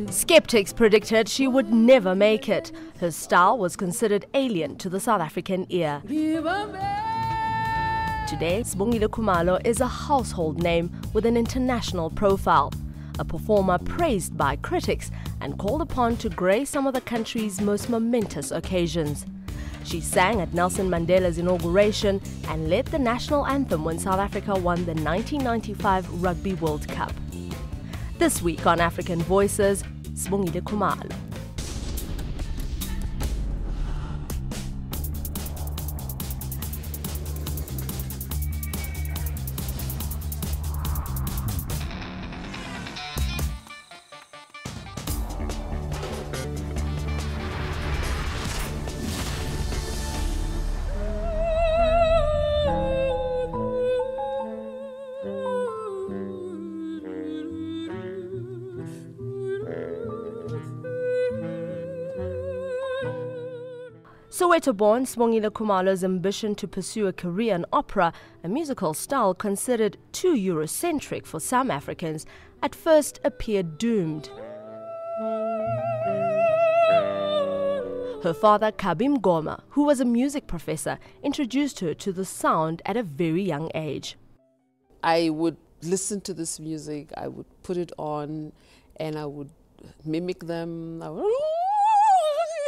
Skeptics predicted she would never make it. Her style was considered alien to the South African ear. Today, Sibongile Khumalo is a household name with an international profile, a performer praised by critics and called upon to grace some of the country's most momentous occasions. She sang at Nelson Mandela's inauguration and led the national anthem when South Africa won the 1995 Rugby World Cup. This week on African Voices, Sibongile Khumalo. Soweto-born Sibongile Khumalo's ambition to pursue a career in opera, a musical style considered too Eurocentric for some Africans, at first appeared doomed. Her father, Kabim Goma, who was a music professor, introduced her to the sound at a very young age. I would listen to this music, I would put it on, and I would mimic them. I would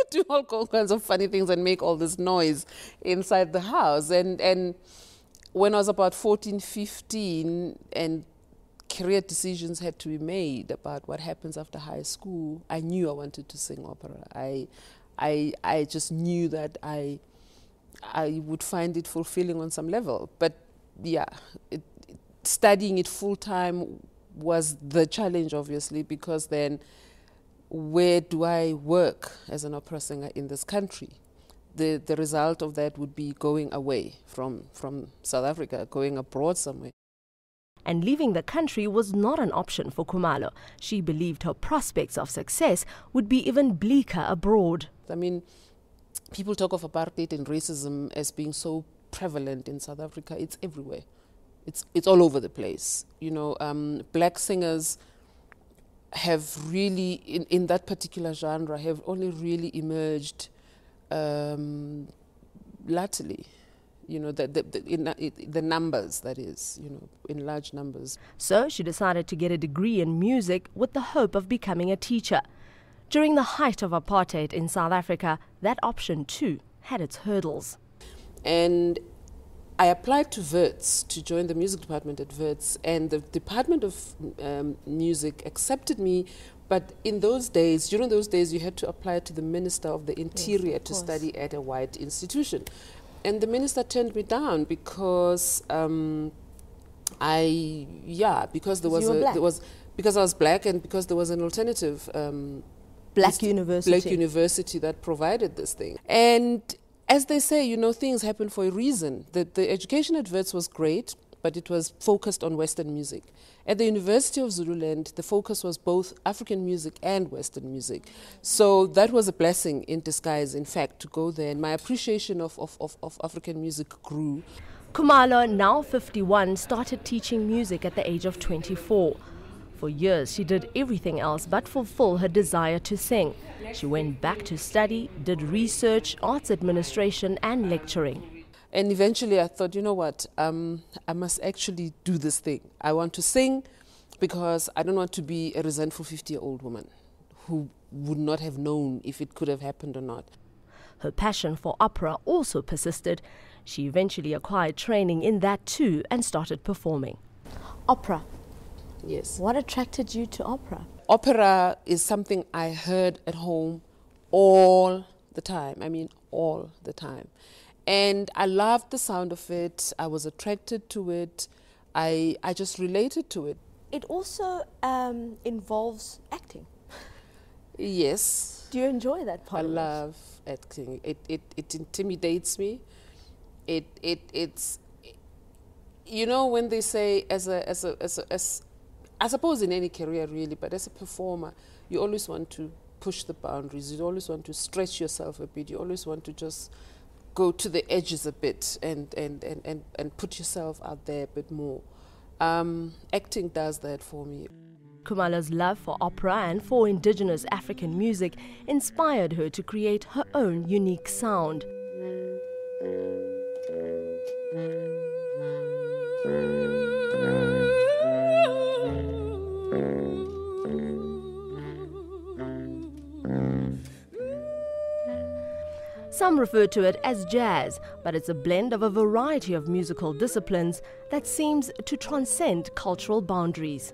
do all kinds of funny things and make all this noise inside the house. And when I was about 14, 15, and career decisions had to be made about what happens after high school, I knew I wanted to sing opera. I just knew that I would find it fulfilling on some level. But yeah, studying it full time was the challenge, obviously, because then where do I work as an opera singer in this country? The result of that would be going away from South Africa, going abroad somewhere. And leaving the country was not an option for Khumalo. She believed her prospects of success would be even bleaker abroad. I mean, people talk of apartheid and racism as being so prevalent in South Africa. It's everywhere. It's all over the place. You know, black singers have really, in that particular genre, have only really emerged latterly. You know, the numbers, that is, you know, in large numbers. So she decided to get a degree in music with the hope of becoming a teacher. During the height of apartheid in South Africa, that option too had its hurdles. And I applied to Wits to join the music department at Wits, and the Department of Music accepted me. But in those days, during those days, you had to apply to the Minister of the Interior to study at a white institution. And the minister turned me down because because I was black, and because there was an alternative black university that provided this thing. And as they say, you know, things happen for a reason. The education at Wits was great, but it was focused on Western music. At the University of Zululand, the focus was both African music and Western music. So that was a blessing in disguise, in fact, to go there. And my appreciation of African music grew. Khumalo, now 51, started teaching music at the age of 24. For years, she did everything else but fulfill her desire to sing. She went back to study, did research, arts administration and lecturing. And eventually I thought, you know what, I must actually do this thing. I want to sing because I don't want to be a resentful 50-year-old woman who would not have known if it could have happened or not. Her passion for opera also persisted. She eventually acquired training in that too and started performing. Opera. Yes. What attracted you to opera? Opera is something I heard at home all the time. I mean, all the time. And I loved the sound of it. I was attracted to it. I just related to it. It also involves acting. Yes. Do you enjoy that part? I love acting. It intimidates me. It's you know, when they say as I suppose in any career really, but as a performer, you always want to push the boundaries. You always want to stretch yourself a bit. You always want to just go to the edges a bit and put yourself out there a bit more. Acting does that for me. Khumalo's love for opera and for indigenous African music inspired her to create her own unique sound. Some refer to it as jazz, but it's a blend of a variety of musical disciplines that seems to transcend cultural boundaries.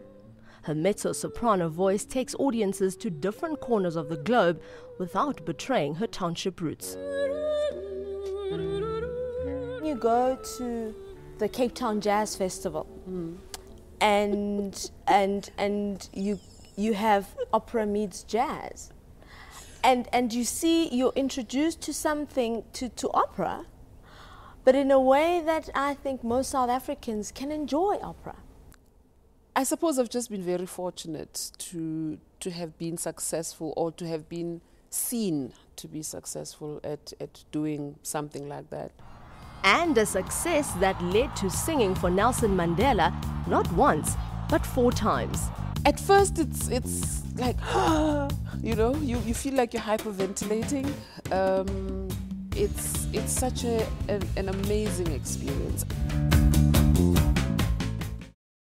Her mezzo-soprano voice takes audiences to different corners of the globe without betraying her township roots. You go to the Cape Town Jazz Festival, and you have opera meets jazz. And you see, you're introduced to something, to opera, but in a way that I think most South Africans can enjoy opera. I suppose I've just been very fortunate to have been successful, or to have been seen to be successful at doing something like that. And a success that led to singing for Nelson Mandela not once, but 4 times. At first, it's like, you know, you feel like you're hyperventilating. It's such an amazing experience.